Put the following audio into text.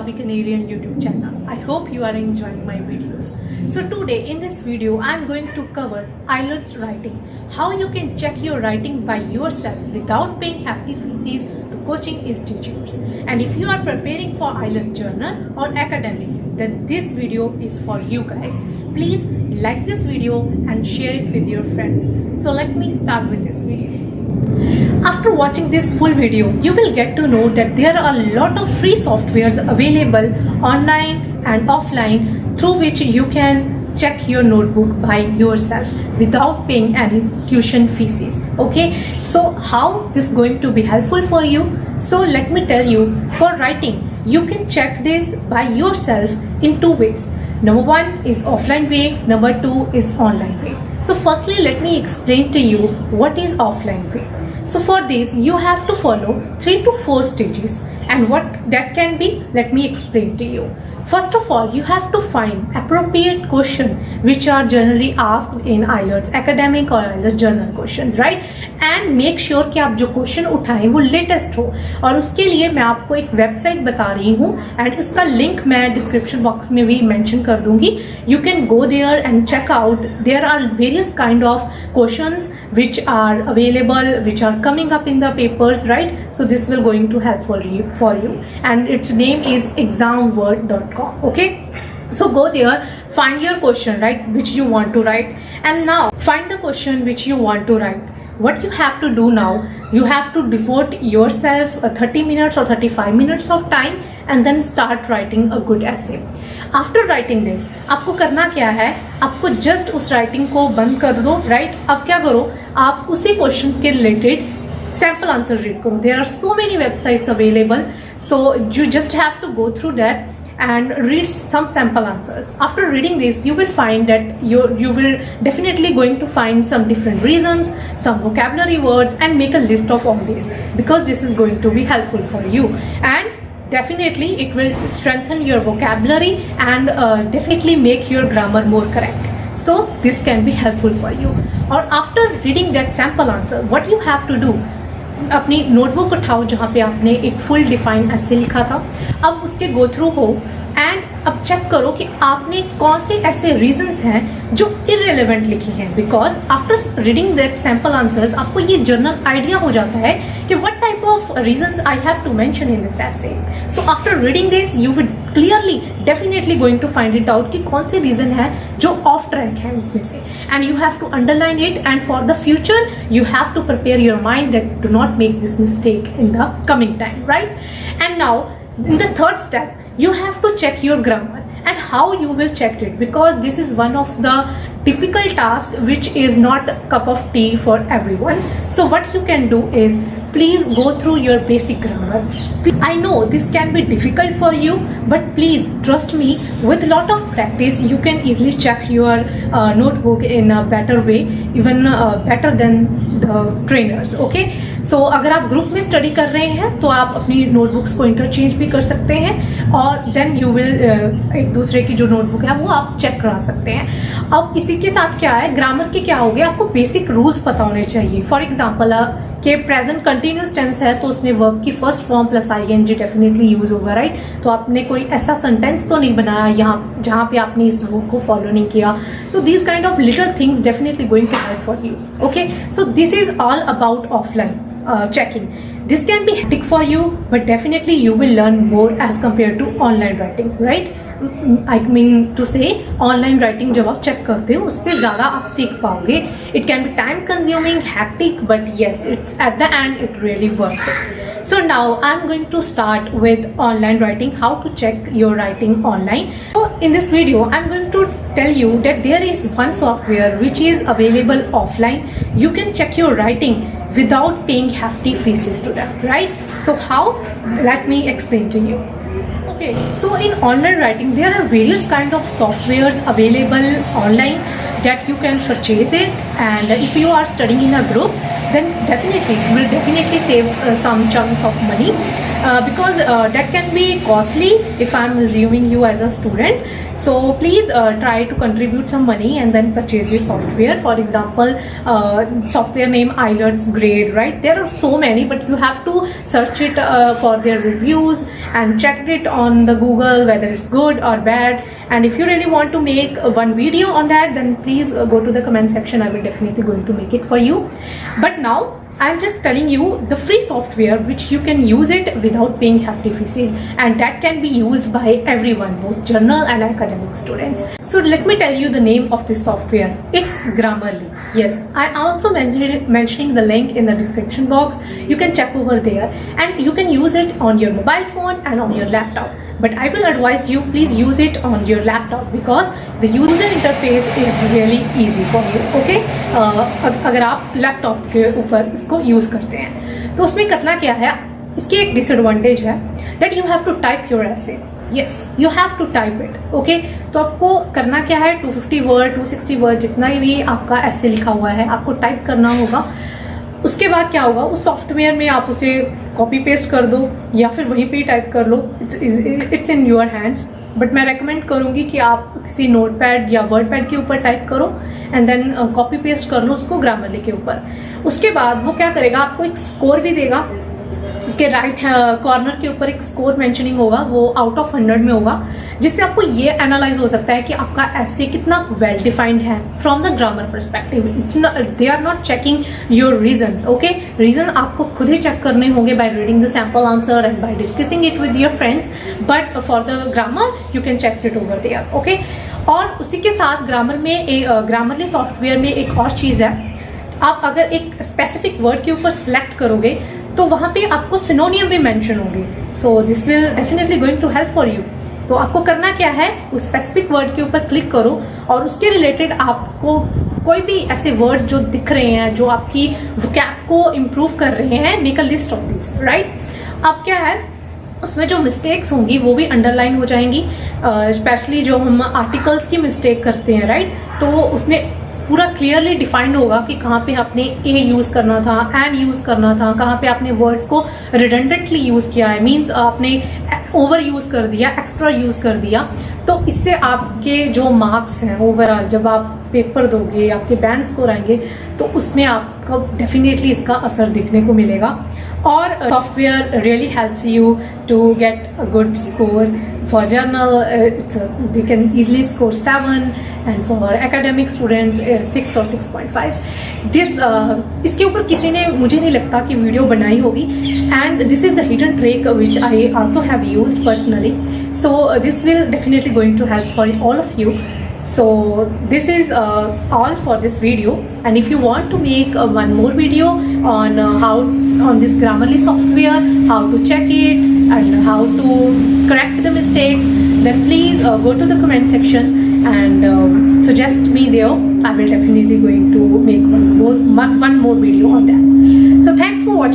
Punjabi Canadian YouTube channel. I hope you are enjoying my videos. So today in this video I am going to cover IELTS writing, how you can check your writing by yourself without paying hefty fees to coaching institutes. And if you are preparing for IELTS journal or academic, then this video is for you guys. Please like this video and share it with your friends. So let me start with this video. After watching this full video, you will get to know that there are a lot of free softwares available online and offline through which you can check your notebook by yourself without paying any tuition fees. Okay, so how this is going to be helpful for you? So let me tell you, for writing you can check this by yourself in two ways. Number one is offline way, number two is online way. So firstly, let me explain to you what is offline way. So for this you have to follow 3 to 4 stages, and what that can be, let me explain to you. First of all, you have to find appropriate question which are generally asked in IELTS academic or IELTS journal questions, right? And make sure कि आप जो question उठाएं वो latest हो, और उसके लिए मैं आपको एक वेबसाइट बता रही हूँ एंड इसका लिंक मैं डिस्क्रिप्शन बॉक्स में भी मेंशन कर दूंगी. You can go there and check out. There are various kind of questions which are available, which are coming up in the papers, right? So this will going to help for you, and its name is examword.com. Okay, so go there, find your question, right, which you want to write, and now find the question which you want to write. What you have to do now, you have to devote yourself 30 minutes or 35 minutes of time and then start writing a good essay. After writing this, आपको करना क्या है, आपको just उस writing को बंद कर दो, राइट? अब क्या करो, आप उसी क्वेश्चंस के रिलेटेड sample answer read करो. There are so many websites available, so you just have to go through that and read some sample answers. After reading this, you will find that you will definitely going to find some different reasons, some vocabulary words, and make a list of all these, because this is going to be helpful for you, and definitely it will strengthen your vocabulary and definitely make your grammar more correct. So this can be helpful for you. Or after reading that sample answer, what you have to do, अपनी notebook उठाओ जहाँ पे आपने एक full define ऐसे लिखा था, अब उसके गो थ्रू हो एंड अब चेक करो कि आपने कौन से ऐसे रीजंस हैं जो इररिलेवेंट लिखे हैं, because after reading that sample answers आपको ये जर्नल आइडिया हो जाता है कि what type of reasons I have to mention in this essay. So after reading this you will clearly definitely going to find it out कि कौन से reason है जो ऑफ ट्रैक है उसमें से, and you have to underline it, and for the future you have to prepare your mind that do not make this mistake in the coming time, right? And now in the third step, you have to check your grammar. And how you will check it, because this is one of the difficult tasks which is not a cup of tea for everyone. So what you can do is, please go through your basic grammar. I know this can be difficult for you, but please trust me, with a lot of practice you can easily check your notebook in a better way, even better than the trainers. Okay, so अगर आप group में study कर रहे हैं तो आप अपनी notebooks को इंटरचेंज भी कर सकते हैं, और देन यू विल एक दूसरे की जो नोटबुक है वो आप चेक करा सकते हैं. अब इसी के साथ क्या है, ग्रामर के क्या हो गया, आपको बेसिक रूल्स पता होने चाहिए. फॉर एग्जाम्पल के प्रेजेंट कंटिन्यूस टेंस है तो उसमें वर्ब की first form plus ING definitely use होगा, राइट? तो आपने कोई ऐसा सेंटेंस तो नहीं बनाया यहाँ जहाँ पे आपने इस रूल को फॉलो नहीं किया. So this kind of little things definitely going to help for you. Okay, so this is all about offline checking. This can be hectic for you, but definitely you will learn more as compared to online writing, right? I mean to say, online writing जब आप check करते हो उससे ज़्यादा आप सीख पाओगे. It can be time consuming, hectic, but yes, it's at the end it really worth it. So now I'm going to start with online writing, how to check your writing online. So in this video I'm going to tell you that there is one software which is available offline. You can check your writing without paying hefty fees to them, right? So how? Let me explain to you. Okay, so in online writing there are various kind of softwares available online that you can purchase it, and if you are studying in a group then definitely you will definitely save some chunks of money, because that can be costly if I'm assuming you as a student. So please try to contribute some money and then purchase this software. For example, software name IELTS Grade, right? There are so many, but you have to search it for their reviews and check it on the Google whether it's good or bad. And if you really want to make one video on that, then please go to the comment section. I will definitely going to make it for you. But now I'm just telling you the free software which you can use it without paying hefty fees, and that can be used by everyone, both general and academic students. So let me tell you the name of this software. It's Grammarly. Yes, I also mentioning the link in the description box. You can check over there, and you can use it on your mobile phone and on your laptop. But I will advise you, please use it on your laptop because the user interface is really easy for you. Okay, अगर आप laptop के ऊपर इसको use करते हैं तो उसमें करना क्या है, इसकी एक डिसएडवांटेज है that you have to type your essay. Yes, you have to type it. Okay, तो आपको करना क्या है, 250 वर्ड 260 वर्ड जितना भी आपका ऐसे लिखा हुआ है आपको टाइप करना होगा. उसके बाद क्या होगा, उस सॉफ्टवेयर में आप उसे कॉपी पेस्ट कर दो या फिर वहीं पे ही टाइप कर लो. It's in your hands. But मैं रेकमेंड करूँगी कि आप किसी नोट पैड या वर्ड पैड के ऊपर टाइप करो एंड देन कॉपी पेस्ट कर लो उसको ग्रामरली के ऊपर. उसके बाद वो क्या करेगा, आपको एक स्कोर भी देगा. उसके राइट कॉर्नर के ऊपर एक स्कोर मेंशनिंग होगा, वो आउट ऑफ 100 में होगा, जिससे आपको ये एनालाइज हो सकता है कि आपका ऐसे कितना वेल डिफाइंड है from the grammar perspective. They are not checking your reasons. Okay, reason आपको खुद ही चेक करने होंगे by reading the sample answer and by discussing it with your friends. But for the grammar you can check it over there. Okay, और उसी के साथ Grammarly software में एक और चीज़ है. आप अगर एक स्पेसिफिक वर्ड के ऊपर सेलेक्ट करोगे तो वहाँ पे आपको सिनोनियम भी मेंशन होंगे. So this will definitely going to help for you. तो आपको करना क्या है, उस स्पेसिफिक वर्ड के ऊपर क्लिक करो और उसके रिलेटेड आपको कोई भी ऐसे वर्ड्स जो दिख रहे हैं जो आपकी वोकैब को इम्प्रूव कर रहे हैं, make a list of this. Right, अब क्या है, उसमें जो मिस्टेक्स होंगी वो भी अंडरलाइन हो जाएंगी. स्पेशली जो हम आर्टिकल्स की मिस्टेक करते हैं, राइट, तो उसमें पूरा क्लियरली डिफाइंड होगा कि कहाँ पे आपने ए यूज़ करना था, एन यूज़ करना था, कहाँ पे आपने वर्ड्स को रिडंडेंटली यूज़ किया है, मींस आपने ओवर यूज़ कर दिया, एक्स्ट्रा यूज़ कर दिया. तो इससे आपके जो मार्क्स हैं ओवरऑल जब आप पेपर दोगे, आपके बैंड स्कोर आएंगे, तो उसमें आपको डेफिनेटली इसका असर देखने को मिलेगा. और software really helps you to get a good score. For general they can easily score 7 and for academic students 6 और 6.5. इसके ऊपर किसी ने, मुझे नहीं लगता कि वीडियो बनाई होगी. And this is the hidden trick which I also have used personally. So this will definitely going to help for all of you. So this is all for this video, and if you want to make one more video on on this Grammarly software, how to check it and how to correct the mistakes, then please go to the comment section and suggest me there. I will definitely going to make one more video on that. So thanks for watching.